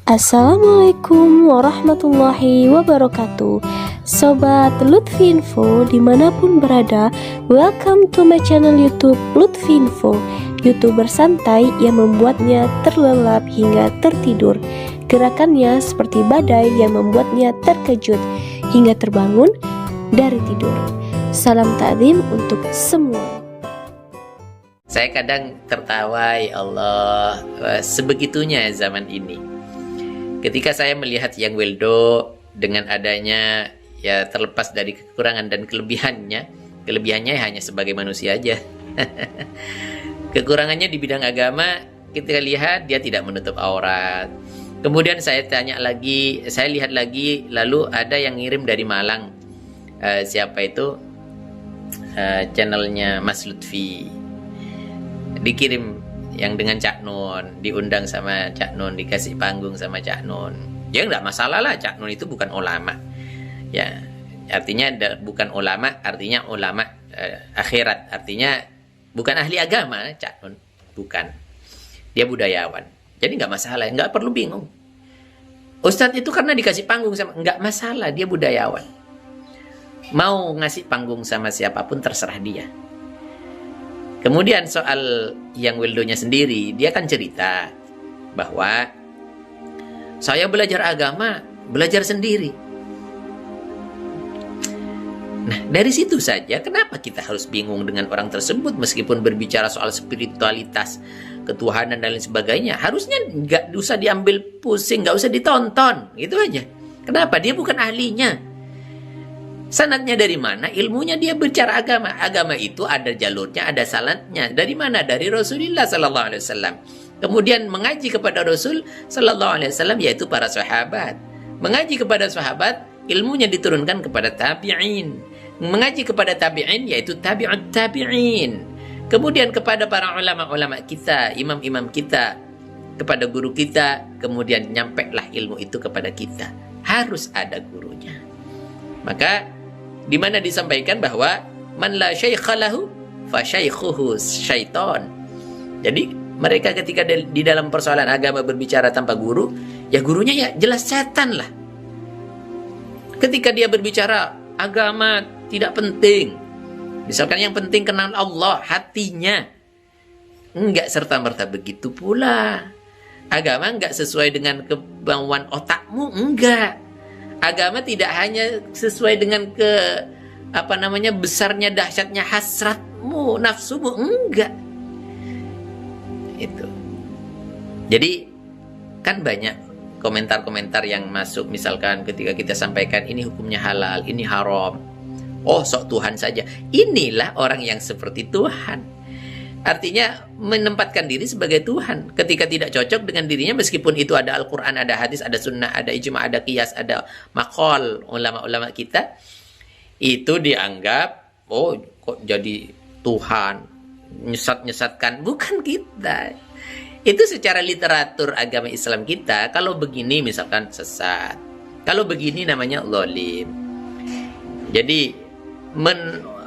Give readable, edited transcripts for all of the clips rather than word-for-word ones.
Assalamualaikum warahmatullahi wabarakatuh. Sobat Lutfi Info dimanapun berada, welcome to my channel YouTube Lutfi Info, YouTuber santai yang membuatnya terlelap hingga tertidur. Gerakannya seperti badai yang membuatnya terkejut hingga terbangun dari tidur. Salam takdim untuk semua. Saya kadang tertawa, ya Allah, sebegitunya zaman ini. Ketika saya melihat Yang Weldo dengan adanya, ya terlepas dari kekurangan dan kelebihannya hanya sebagai manusia aja. Kekurangannya di bidang agama, kita lihat dia tidak menutup aurat. Kemudian saya lihat lagi, lalu ada yang ngirim dari Malang. Siapa itu? Channelnya Mas Lutfi. Dikirim yang dengan Cak Nun, diundang sama Cak Nun, dikasih panggung sama Cak Nun. Ya enggak masalah lah, Cak Nun itu bukan ulama. Ya, artinya bukan ulama, artinya ulama akhirat, artinya bukan ahli agama, Cak Nun, bukan. Dia budayawan. Jadi enggak masalah, enggak perlu bingung. Ustadz itu karena dikasih panggung sama, enggak masalah, dia budayawan. Mau ngasih panggung sama siapapun terserah dia. Kemudian soal Yang Weldonya sendiri, dia kan cerita bahwa saya belajar agama, belajar sendiri. Nah, dari situ saja kenapa kita harus bingung dengan orang tersebut meskipun berbicara soal spiritualitas, ketuhanan dan lain sebagainya. Harusnya nggak usah diambil pusing, nggak usah ditonton, gitu aja. Kenapa? Dia bukan ahlinya. Sanadnya dari mana? Ilmunya dia bicara agama. Agama itu ada jalurnya, ada sanadnya. Dari mana? Dari Rasulullah Sallallahu Alaihi Wasallam. Kemudian mengaji kepada Rasul Sallallahu Alaihi Wasallam, yaitu para sahabat. Mengaji kepada sahabat, ilmunya diturunkan kepada tabi'in. Mengaji kepada tabi'in, yaitu tabi'ut tabi'in. Kemudian kepada para ulama-ulama kita, imam-imam kita, kepada guru kita. Kemudian nyampailah ilmu itu kepada kita. Harus ada gurunya. Maka di mana disampaikan bahwa man la syaikha lahu fa syaikhuhu syaiton. Jadi mereka ketika di dalam persoalan agama berbicara tanpa guru, ya gurunya ya jelas setan lah. Ketika dia berbicara agama tidak penting, misalkan yang penting kenal Allah, hatinya, enggak serta-merta begitu pula. Agama enggak sesuai dengan kemauan otakmu, enggak. Agama tidak hanya sesuai dengan besarnya, dahsyatnya hasratmu, nafsumu, enggak. Itu. Jadi kan banyak komentar-komentar yang masuk, misalkan ketika kita sampaikan ini hukumnya halal, ini haram. Oh, sok Tuhan saja. Inilah orang yang seperti Tuhan. Artinya menempatkan diri sebagai Tuhan. Ketika tidak cocok dengan dirinya, meskipun itu ada Al-Quran, ada hadis, ada sunnah, ada ijma', ada qiyas, ada maqal ulama-ulama kita, itu dianggap, oh kok jadi Tuhan, nyesat-nyesatkan. Bukan kita. Itu secara literatur agama Islam kita, kalau begini misalkan sesat, kalau begini namanya zalim. Jadi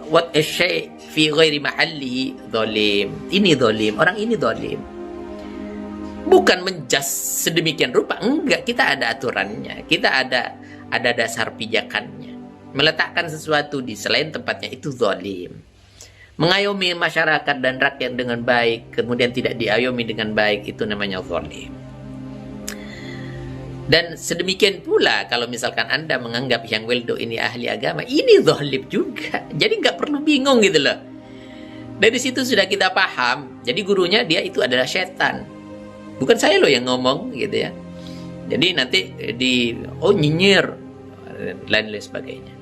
what a shay fi ghairi mahallihi zalim. Ini zalim, orang ini zalim. Bukan menjas sedemikian rupa, enggak, kita ada aturannya, kita ada dasar pijakannya. Meletakkan sesuatu di selain tempatnya itu zalim. Mengayomi masyarakat dan rakyat dengan baik, kemudian tidak diayomi dengan baik, itu namanya zalim. Dan sedemikian pula kalau misalkan Anda menganggap Yang Weldo ini ahli agama, ini zalim juga. Jadi nggak perlu bingung gitu loh. Dari situ sudah kita paham. Jadi gurunya dia itu adalah setan. Bukan saya loh yang ngomong gitu ya. Jadi nanti nyinyir dan lain sebagainya.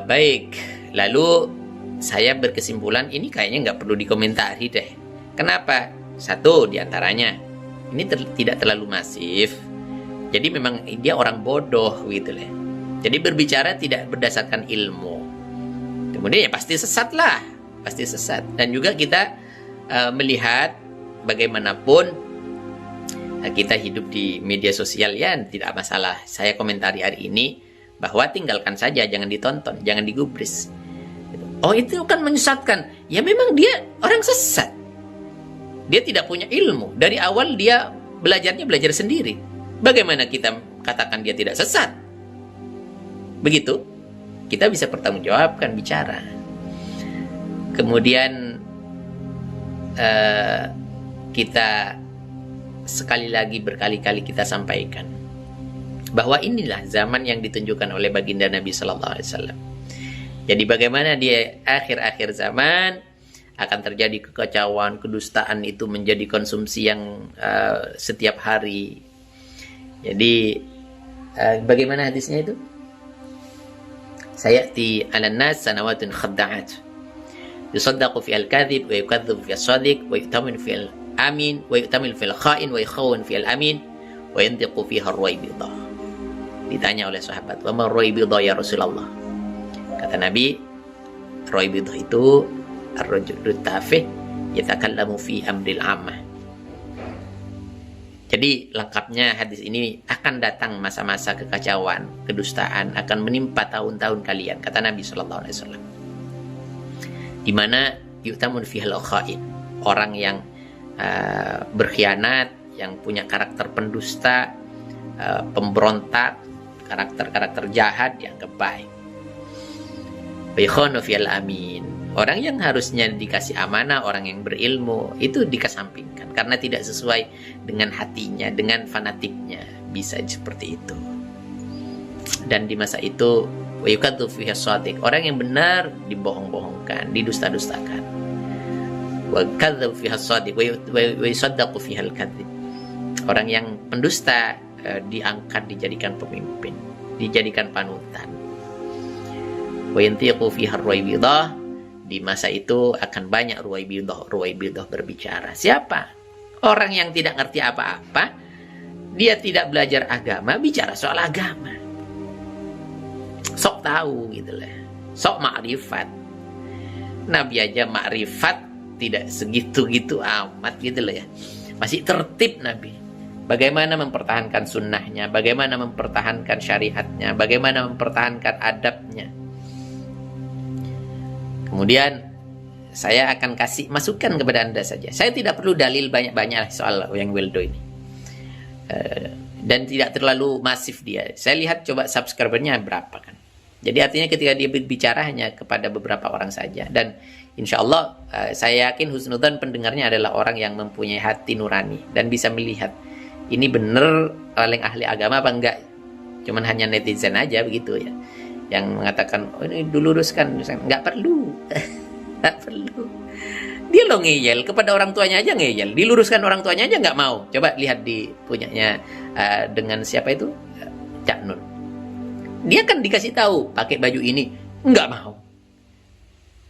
Baik. Lalu saya berkesimpulan ini kayaknya nggak perlu dikomentari deh. Kenapa? Satu diantaranya, ini tidak terlalu masif. Jadi memang dia orang bodoh gitu lah. Jadi berbicara tidak berdasarkan ilmu. Kemudian ya pasti sesat lah. Pasti sesat. Dan juga kita melihat bagaimanapun kita hidup di media sosial, ya tidak masalah. Saya komentari hari ini bahwa tinggalkan saja, jangan ditonton, jangan digubris. Oh itu kan menyesatkan. Ya memang dia orang sesat. Dia tidak punya ilmu. Dari awal dia belajarnya belajar sendiri. Bagaimana kita katakan dia tidak sesat? Begitu, kita bisa pertanggungjawabkan bicara. Kemudian kita sekali lagi berkali-kali kita sampaikan bahwa inilah zaman yang ditunjukkan oleh baginda Nabi Sallallahu Alaihi Wasallam. Jadi bagaimana di akhir-akhir zaman akan terjadi kekacauan, kedustaan itu menjadi konsumsi yang setiap hari. Jadi bagaimana hadisnya itu? Sayati 'alan nas sanawatun khadda'at. Yusaddaqu fi al-kadhib wa yukadzdzibu fi as-sadiq wa yu'taminu fi al-amin wa yu'taminu fi al-kha'in wa yakhawun fi al-amin wa yantiqu fiha ar-ruwaybidah. Ditanya oleh sahabat, "Wa ma ar-ruwaybidah ya Rasulullah?" Kata Nabi, ruwaybidah itu ar-rajulu tafih yatakallamu fi amril 'ammah. Jadi lengkapnya hadis ini, akan datang masa-masa kekacauan, kedustaan akan menimpa tahun-tahun kalian, kata Nabi Sallallahu Alaihi Wasallam. Di mana yu'tamun fihal kha'in, orang yang berkhianat, yang punya karakter pendusta, pemberontak, karakter-karakter jahat dianggap baik. Baykhonu fihal amin, orang yang harusnya dikasih amanah, orang yang berilmu, itu dikesampingkan karena tidak sesuai dengan hatinya, dengan fanatiknya, bisa seperti itu. Dan di masa itu wayukadzu fiha shadiq, orang yang benar dibohong-bohongkan, didusta-dustakan. Wa kadzu fiha shadiq wa yusaddaqu fiha al-kadzib, orang yang pendusta diangkat, dijadikan pemimpin, dijadikan panutan. Wa yantiqu fiha ar-ruwaybidah, di masa itu akan banyak ruwaybidah berbicara. Siapa? Orang yang tidak ngerti apa-apa, dia tidak belajar agama, bicara soal agama. Sok tahu gitu lah. Sok makrifat. Nabi aja makrifat tidak segitu-gitu amat gitu loh ya. Masih tertib Nabi. Bagaimana mempertahankan sunnahnya, bagaimana mempertahankan syariatnya, bagaimana mempertahankan adabnya. Kemudian saya akan kasih masukan kepada Anda saja. Saya tidak perlu dalil banyak-banyak soal yang Wildo ini. Dan tidak terlalu masif dia. Saya lihat coba subscribernya berapa kan. Jadi artinya ketika dia berbicara hanya kepada beberapa orang saja. Dan insya Allah saya yakin husnudzon pendengarnya adalah orang yang mempunyai hati nurani. Dan bisa melihat ini benar paling ahli agama apa enggak. Cuman hanya netizen aja begitu ya. Yang mengatakan, oh ini diluruskan, nggak perlu. Nggak perlu. Dia lo ngeyel, kepada orang tuanya aja ngeyel. Diluruskan orang tuanya aja nggak mau. Coba lihat di punyanya dengan siapa itu? Cak Nun. Dia kan dikasih tahu, pakai baju ini. Nggak mau.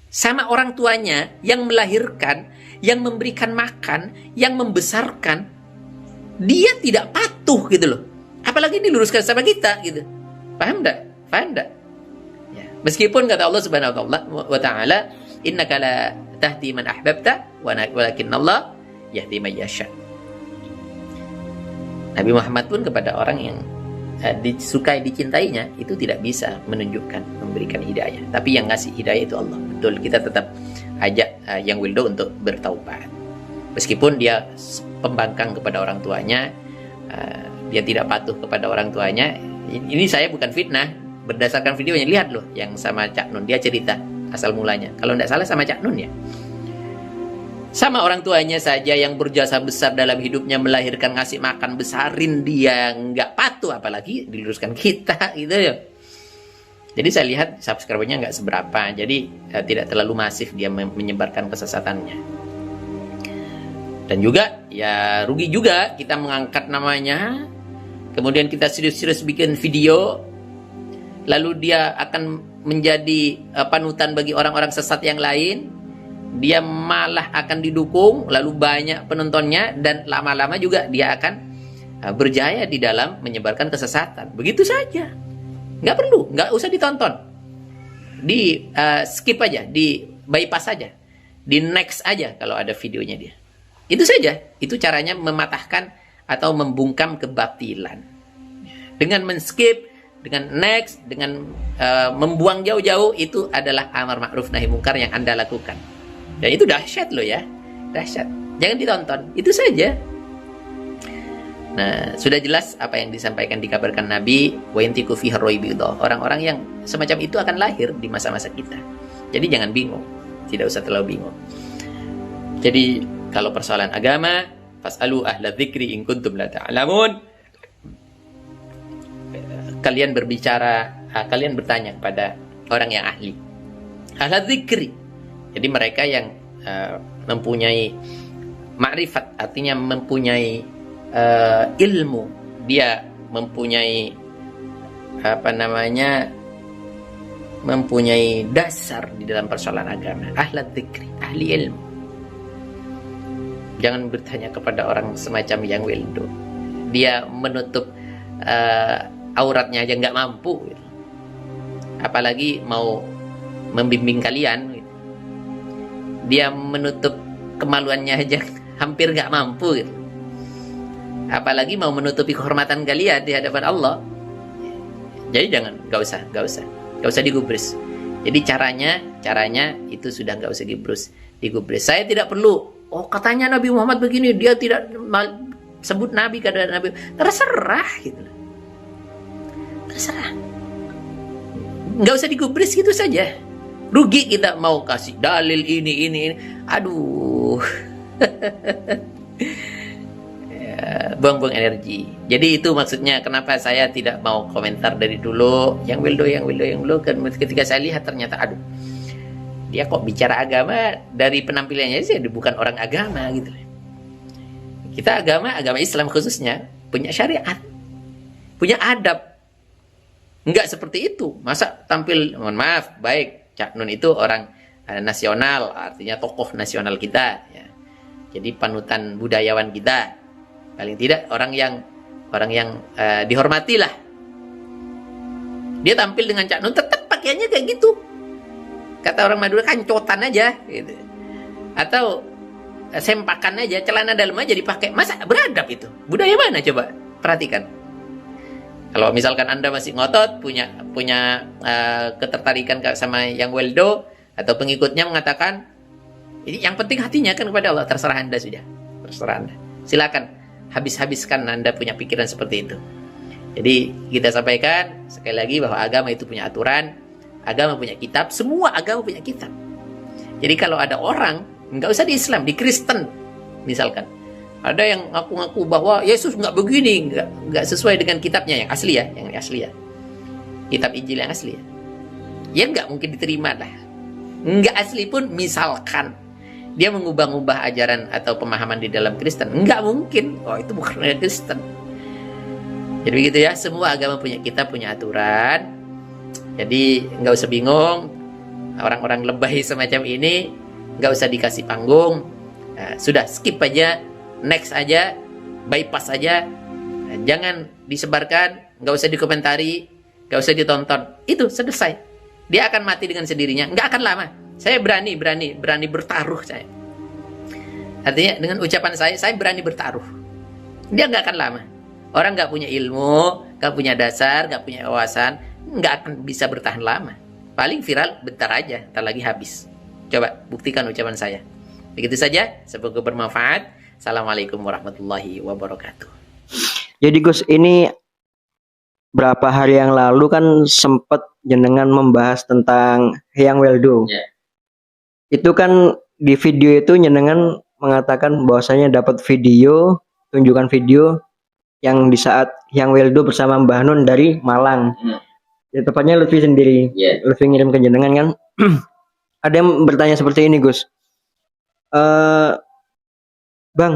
Sama orang tuanya yang melahirkan, yang memberikan makan, yang membesarkan. Dia tidak patuh gitu loh. Apalagi diluruskan sama kita gitu. Paham nggak? Paham nggak? Meskipun kata Allah Subhanahu wa taala, innaka la tahdi man ahbabta walakinnallaha yahdi man yasha. Nabi Muhammad pun kepada orang yang disukai, dicintainya, itu tidak bisa menunjukkan, memberikan hidayah. Tapi yang ngasih hidayah itu Allah. Betul, kita tetap ajak yang Wildo untuk bertaubat. Meskipun dia pembangkang kepada orang tuanya, dia tidak patuh kepada orang tuanya. Ini saya bukan fitnah. Berdasarkan videonya, lihat loh yang sama Cak Nun, dia cerita asal mulanya. Kalau tidak salah sama Cak Nun ya. Sama orang tuanya saja yang berjasa besar dalam hidupnya, melahirkan, ngasih makan, besarin dia, nggak patuh, apalagi diluruskan kita gitu ya. Jadi saya lihat subscribernya nggak seberapa, jadi tidak terlalu masif dia menyebarkan kesesatannya. Dan juga ya rugi juga kita mengangkat namanya, kemudian kita serius-serius bikin video, lalu dia akan menjadi panutan bagi orang-orang sesat yang lain. Dia malah akan didukung, lalu banyak penontonnya, dan lama-lama juga dia akan berjaya di dalam menyebarkan kesesatan. Begitu saja. Nggak perlu, nggak usah ditonton. Di skip aja, di bypass aja. Di next aja kalau ada videonya dia. Itu saja. Itu caranya mematahkan atau membungkam kebatilan. Dengan men-skip, dengan next, dengan membuang jauh-jauh, itu adalah amar ma'ruf nahi mungkar yang Anda lakukan. Dan itu dahsyat loh ya. Dahsyat. Jangan ditonton. Itu saja. Nah, sudah jelas apa yang disampaikan dikabarkan Nabi, wa yantiqu fihi ar-ruwaybidhah. Orang-orang yang semacam itu akan lahir di masa-masa kita. Jadi jangan bingung, tidak usah terlalu bingung. Jadi kalau persoalan agama, fas'alu ahla dzikri in kuntum la ta'lamun. Kalian bertanya kepada orang yang ahli. Ahla dzikri. Jadi mereka yang mempunyai ma'rifat, artinya mempunyai ilmu, dia mempunyai mempunyai dasar di dalam persoalan agama. Ahla dzikri, ahli ilmu. Jangan bertanya kepada orang semacam yang weldo. Dia menutup auratnya aja nggak mampu, gitu. Apalagi mau membimbing kalian, gitu. Dia menutup kemaluannya aja hampir nggak mampu, gitu. Apalagi mau menutupi kehormatan kalian di hadapan Allah. Jadi jangan, nggak usah digubris. Jadi caranya itu sudah nggak usah digubris. Saya tidak perlu. Oh, katanya Nabi Muhammad begini, dia tidak sebut Nabi, kata Nabi. Terserah, gitu. Terserah. Nggak usah digubris gitu saja. Rugi kita mau kasih dalil ini. Aduh. Buang-buang energi. Jadi itu maksudnya kenapa saya tidak mau komentar dari dulu. Yang Wildo kan ketika saya lihat ternyata aduh, dia kok bicara agama, dari penampilannya sih bukan orang agama gitu. Kita agama Islam khususnya punya syariat, punya adab. Enggak seperti itu. Masa tampil, mohon maaf, baik, Cak Nun itu orang nasional, artinya tokoh nasional kita, ya. Jadi panutan budayawan kita. Paling tidak orang yang dihormati lah. Dia tampil dengan Cak Nun tetap pakaiannya kayak gitu. Kata orang Madura, kancotan aja gitu. Atau sempakan aja, celana dalam aja dipakai. Masa beradab itu? Budaya mana coba? Perhatikan. Kalau misalkan Anda masih ngotot, punya ketertarikan sama yang weldo atau pengikutnya mengatakan, ini yang penting hatinya kan kepada Allah, terserah Anda sudah. Terserah Anda. Silakan habiskan Anda punya pikiran seperti itu. Jadi kita sampaikan sekali lagi bahwa agama itu punya aturan, agama punya kitab, semua agama punya kitab. Jadi kalau ada orang, nggak usah di Islam, di Kristen misalkan, ada yang ngaku-ngaku bahwa Yesus nggak begini, nggak sesuai dengan kitabnya yang asli ya, kitab Injil yang asli ya, ya nggak mungkin diterima lah. Nggak asli pun misalkan dia mengubah-ubah ajaran atau pemahaman di dalam Kristen, nggak mungkin. Oh, itu bukan Kristen. Jadi begitu ya, semua agama punya kitab, punya aturan. Jadi nggak usah bingung, orang-orang lebay semacam ini nggak usah dikasih panggung. Nah, sudah skip aja, next aja, bypass aja. Nah, jangan disebarkan, nggak usah dikomentari, nggak usah ditonton. Itu selesai. Dia akan mati dengan sendirinya, nggak akan lama. Saya berani bertaruh saya. Artinya dengan ucapan saya berani bertaruh. Dia nggak akan lama. Orang nggak punya ilmu, nggak punya dasar, nggak punya wawasan, nggak akan bisa bertahan lama. Paling viral bentar aja, ntar lagi habis. Coba buktikan ucapan saya. Begitu saja, semoga bermanfaat. Assalamualaikum warahmatullahi wabarakatuh. Jadi Gus, ini berapa hari yang lalu kan sempat jenengan membahas tentang Hyang Weldo. Yeah. Itu kan di video itu jenengan mengatakan bahwasanya dapat video, tunjukkan video yang di saat Hyang Weldo bersama Mbah Nun dari Malang. Ya, tepatnya Lutfi sendiri. Yeah. Lutfi ngirim ke jenengan kan. Ada yang bertanya seperti ini, Gus. Bang,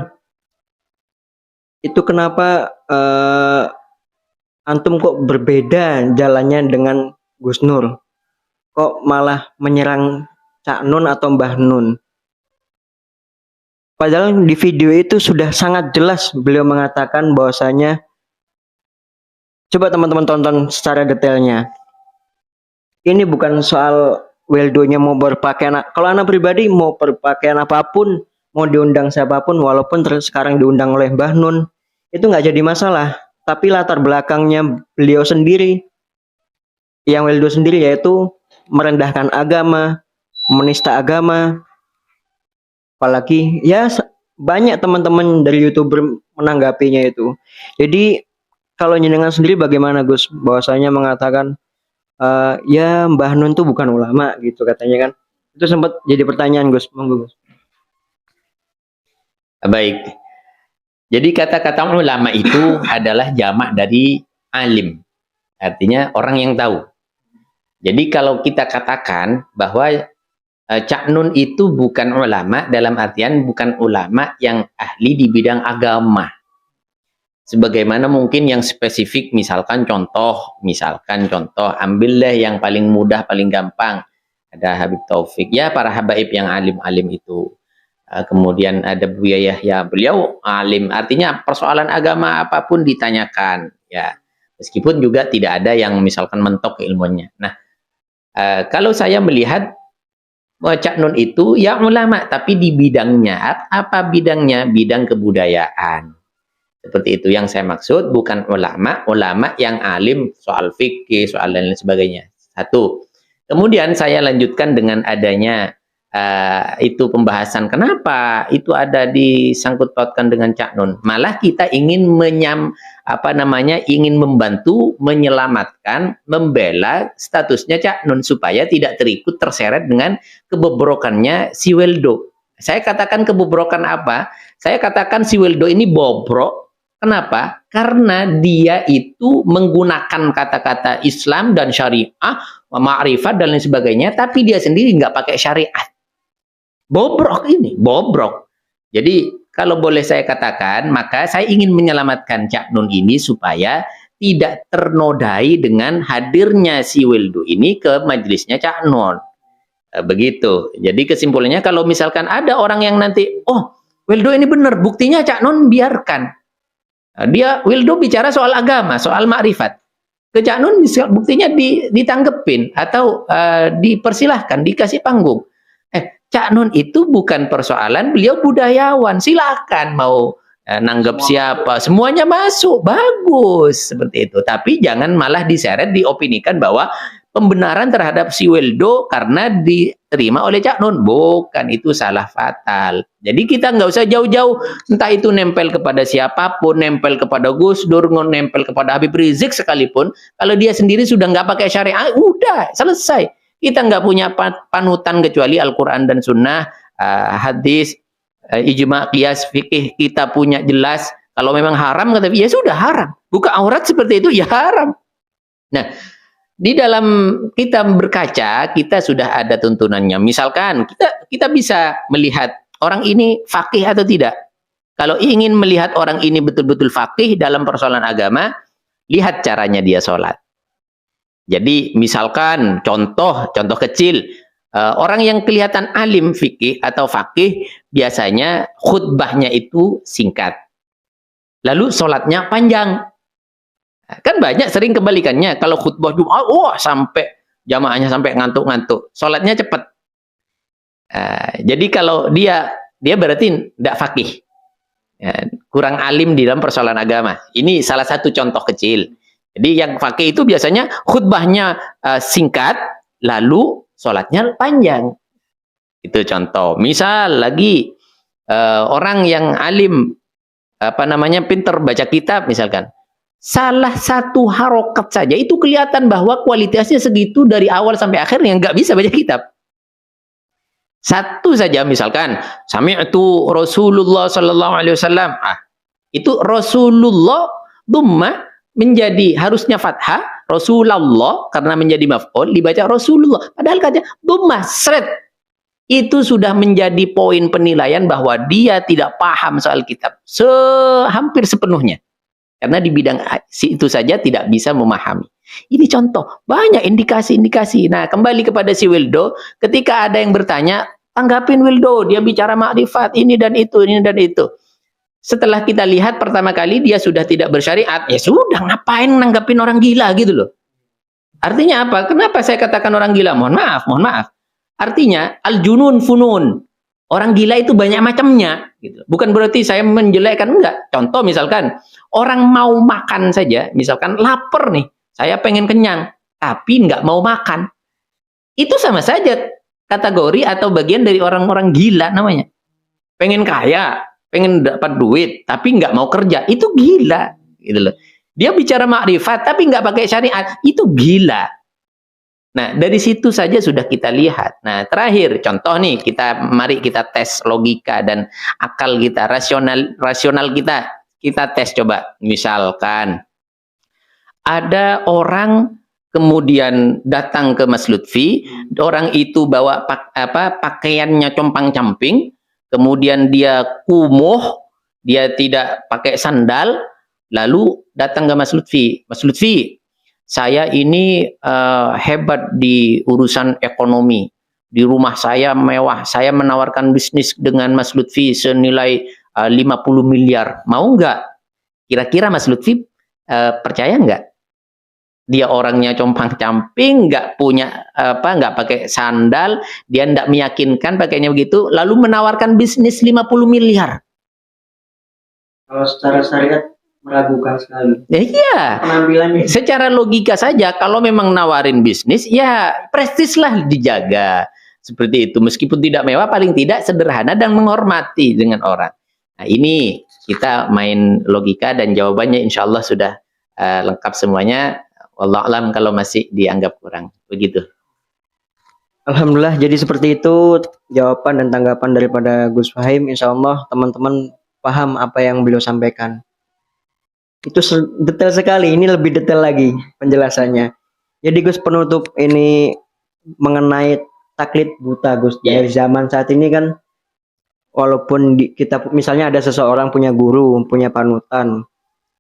itu kenapa antum kok berbeda jalannya dengan Gus Nur? Kok malah menyerang Cak Nun atau Mbah Nun? Padahal di video itu sudah sangat jelas beliau mengatakan bahwasanya, coba teman-teman tonton secara detailnya. Ini bukan soal Weldonya mau berpakaian. Kalau anak pribadi mau berpakaian apapun, mau diundang siapapun, walaupun sekarang diundang oleh Mbah Nun, itu nggak jadi masalah. Tapi latar belakangnya beliau sendiri, yang Weldo sendiri, yaitu merendahkan agama, menista agama. Apalagi ya banyak teman-teman dari YouTuber menanggapinya itu. Jadi kalau jenengan sendiri bagaimana Gus? Bahwasanya mengatakan ya Mbah Nun tuh bukan ulama gitu katanya kan. Itu sempat jadi pertanyaan Gus. Monggo Gus. Baik. Jadi kata-kata ulama itu adalah jamak dari alim. Artinya orang yang tahu. Jadi kalau kita katakan bahwa Cak Nun itu bukan ulama, dalam artian bukan ulama yang ahli di bidang agama. Sebagaimana mungkin yang spesifik, misalkan contoh, ambillah yang paling mudah, paling gampang. Ada Habib Taufik, ya para habaib yang alim-alim itu. Kemudian ada Buya Yahya, beliau alim, artinya persoalan agama apapun ditanyakan, ya. Meskipun juga tidak ada yang misalkan mentok ilmunya. Nah, kalau saya melihat Cak Nun itu ya ulama, tapi di bidangnya apa bidangnya? Bidang kebudayaan. Seperti itu yang saya maksud, bukan ulama yang alim soal fikih, soal dan lain sebagainya. Satu. Kemudian saya lanjutkan dengan adanya itu pembahasan kenapa itu ada disangkut pautkan dengan Cak Nun. Malah kita ingin ingin membantu menyelamatkan, membela statusnya Cak Nun supaya tidak terseret dengan kebobrokannya si Weldo. Saya katakan kebobrokan apa? Saya katakan si Weldo ini bobrok. Kenapa? Karena dia itu menggunakan kata-kata Islam dan syariah, ma'rifat dan lain sebagainya, tapi dia sendiri nggak pakai syariat. Bobrok ini, bobrok. Jadi kalau boleh saya katakan, maka saya ingin menyelamatkan Cak Nun ini supaya tidak ternodai dengan hadirnya si Weldo ini ke majelisnya Cak Nun. Begitu. Jadi kesimpulannya kalau misalkan ada orang yang nanti, oh Weldo ini benar, buktinya Cak Nun biarkan. Dia Weldo bicara soal agama, soal makrifat. Ke Cak Nun buktinya ditanggepin atau dipersilahkan, dikasih panggung. Cak Nun itu bukan persoalan, beliau budayawan. Silakan mau nanggep siapa, semuanya masuk, bagus seperti itu. Tapi jangan malah diseret, diopinikan bahwa pembenaran terhadap si Weldo karena diterima oleh Cak Nun. Bukan, itu salah fatal. Jadi kita nggak usah jauh-jauh, entah itu nempel kepada siapapun, nempel kepada Gus Dur, nempel kepada Habib Rizik sekalipun, kalau dia sendiri sudah nggak pakai syariah, udah selesai. Kita nggak punya panutan kecuali Al-Quran dan Sunnah, hadis, ijma, qiyas, fikih, kita punya jelas. Kalau memang haram, kata ya sudah haram. Buka aurat seperti itu, ya haram. Nah, di dalam kita berkaca, kita sudah ada tuntunannya. Misalkan kita bisa melihat orang ini faqih atau tidak. Kalau ingin melihat orang ini betul-betul faqih dalam persoalan agama, lihat caranya dia sholat. Jadi misalkan contoh kecil, orang yang kelihatan alim fikih atau faqih biasanya khutbahnya itu singkat. Lalu sholatnya panjang. Kan banyak sering kebalikannya. Kalau khutbah Jumat, sampai jamaahnya sampai ngantuk-ngantuk. Sholatnya cepat. Jadi kalau dia berarti tidak faqih. Kurang alim di dalam persoalan agama. Ini salah satu contoh kecil. Jadi yang faqih itu biasanya khutbahnya singkat, lalu sholatnya panjang. Itu contoh. Misal lagi orang yang alim, pinter baca kitab misalkan. Salah satu harokat saja itu kelihatan bahwa kualitasnya segitu dari awal sampai akhir yang nggak bisa baca kitab. Satu saja misalkan, sami'tu Rasulullah sallallahu alaihi wasallam. Itu Rasulullah dumma menjadi harusnya fathah, Rasulullah karena menjadi maf'ul dibaca Rasulullah. Padahal kata dumma sret. Itu sudah menjadi poin penilaian bahwa dia tidak paham soal kitab hampir sepenuhnya. Karena di bidang itu saja tidak bisa memahami. Ini contoh, banyak indikasi-indikasi. Nah, kembali kepada si Weldo, ketika ada yang bertanya, tanggapin Weldo, dia bicara makrifat, ini dan itu, ini dan itu. Setelah kita lihat pertama kali dia sudah tidak bersyariat, ya sudah ngapain nanggapin orang gila gitu loh. Artinya apa? Kenapa saya katakan orang gila? Mohon maaf. Artinya al-junun funun. Orang gila itu banyak macamnya gitu. Bukan berarti saya menjelekkan, enggak. Contoh misalkan orang mau makan saja, misalkan lapar nih, saya pengen kenyang, tapi nggak mau makan. Itu sama saja kategori atau bagian dari orang-orang gila namanya. Pengen kaya, pengen dapat duit tapi nggak mau kerja, itu gila gitu loh. Dia bicara makrifat tapi nggak pakai syariat, itu gila. Nah, dari situ saja sudah kita lihat. Nah, terakhir contoh nih, mari kita tes logika dan akal kita, rasional kita tes coba. Misalkan ada orang kemudian datang ke Mas Lutfi, orang itu bawa pakaiannya compang-camping, kemudian dia kumuh, dia tidak pakai sandal, lalu datang ke Mas Lutfi. Mas Lutfi, saya ini hebat di urusan ekonomi. Di rumah saya mewah. Saya menawarkan bisnis dengan Mas Lutfi senilai 50 miliar. Mau nggak? Kira-kira Mas Lutfi percaya nggak? Dia orangnya compang-camping, nggak nggak pakai sandal, dia nggak meyakinkan pakainya begitu, lalu menawarkan bisnis 50 miliar. Kalau secara syariat meragukan sekali. Iya. Penampilannya. Secara logika saja, kalau memang nawarin bisnis, ya prestislah dijaga. Seperti itu. Meskipun tidak mewah, paling tidak sederhana dan menghormati dengan orang. Nah, ini kita main logika dan jawabannya insya Allah sudah lengkap semuanya. Wallahu a'lam kalau masih dianggap kurang. Begitu. Alhamdulillah, jadi seperti itu jawaban dan tanggapan daripada Gus Fahim. Insya Allah teman-teman paham apa yang beliau sampaikan. Itu detail sekali, ini lebih detail lagi penjelasannya. Jadi Gus, penutup ini mengenai taklid buta Gus. Dari zaman saat ini kan, walaupun kita misalnya ada seseorang punya guru, punya panutan,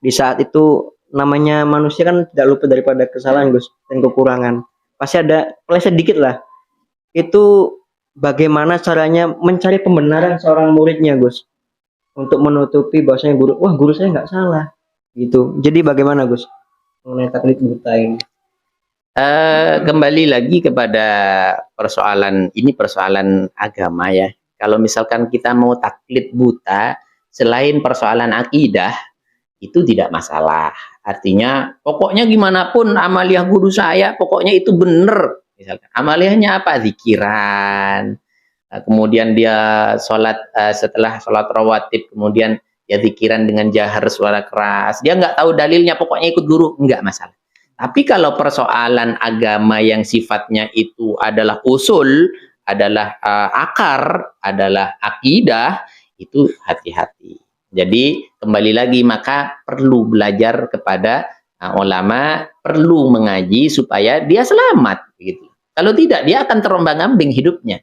di saat itu namanya manusia kan tidak luput daripada kesalahan Gus dan kekurangan. Pasti ada pleset dikit lah. Itu bagaimana caranya mencari pembenaran seorang muridnya Gus, untuk menutupi bahwasanya guru saya nggak salah. Gitu. Jadi bagaimana Gus mengenai taklid buta ini? Kembali lagi kepada persoalan agama ya. Kalau misalkan kita mau taklid buta selain persoalan akidah, itu tidak masalah. Artinya pokoknya gimana pun amaliah guru saya, pokoknya itu benar. Misalkan amaliyahnya apa? Zikiran. Kemudian dia setelah sholat rawatib, kemudian ya zikiran dengan jahar suara keras. Dia nggak tahu dalilnya, pokoknya ikut guru, nggak masalah. Tapi kalau persoalan agama yang sifatnya itu adalah usul, adalah akar, adalah akidah, itu hati-hati. Jadi kembali lagi, maka perlu belajar kepada ulama, perlu mengaji supaya dia selamat. Gitu. Kalau tidak, dia akan terombang-ambing hidupnya.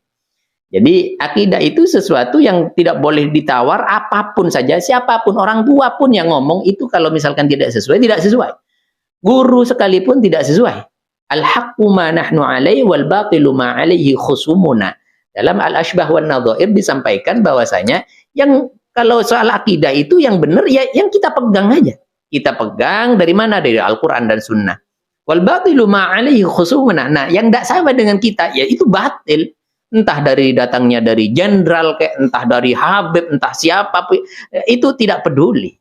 Jadi akidah itu sesuatu yang tidak boleh ditawar, apapun saja, siapapun, orang tua pun yang ngomong itu kalau misalkan tidak sesuai, tidak sesuai. Guru sekalipun tidak sesuai. Al-haqqu ma nahnu alaihi wal batilu ma alaihi khusumuna. Dalam Al-Ashbah wan Nadhair disampaikan bahwasanya yang kalau soal akidah itu yang benar ya yang kita pegang aja. Kita pegang dari mana? Dari Al-Qur'an dan Sunnah. Wal batilu ma alaihi khusumuna. Nah, yang tidak sama dengan kita ya itu batil. Entah datangnya dari jenderal, entah dari Habib, entah siapa, itu tidak peduli.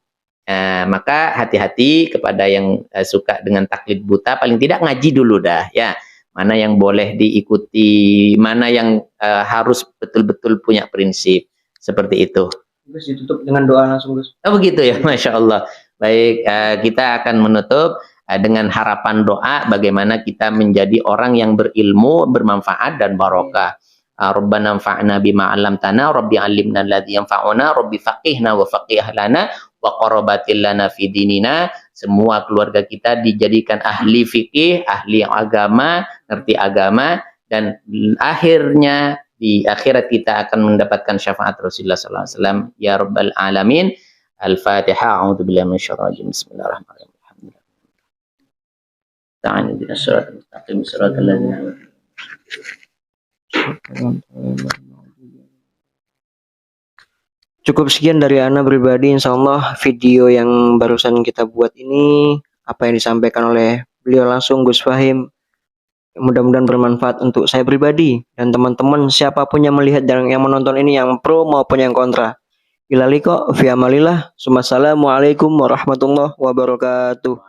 Maka hati-hati kepada yang suka dengan taklid buta, paling tidak ngaji dulu dah ya. Mana yang boleh diikuti, mana yang harus betul-betul punya prinsip. Seperti itu. Gus, ditutup dengan doa langsung Gus. Oh begitu ya, Masya Allah. Baik, kita akan menutup dengan harapan doa bagaimana kita menjadi orang yang berilmu, bermanfaat dan barokah. Rabbana anfa'na bima 'allamtana, Rabbi 'allimna alladzi yanfa'una, Rabbi faqihna wa faqih lana wa qarabatil lana fi dinina. Semua keluarga kita dijadikan ahli fikih, ahli agama, ngerti agama, dan akhirnya di akhirat kita akan mendapatkan syafaat Rasulullah sallallahu alaihi wasallam. Ya rabbal alamin. Al-Fatihah. A'udzubillahi minasyaitonir rajim. Bismillahirrahmanirrahim. Ta'ala binas siratal mustaqim, siratal ladzina Cukup sekian dari Ana pribadi. Insya Allah video yang barusan kita buat ini, apa yang disampaikan oleh beliau langsung Gus Fahim, mudah-mudahan bermanfaat untuk saya pribadi dan teman-teman siapapun yang melihat dan yang menonton ini, yang pro maupun yang kontra. Ilaliko fi amalillah. Assalamualaikum warahmatullahi wabarakatuh.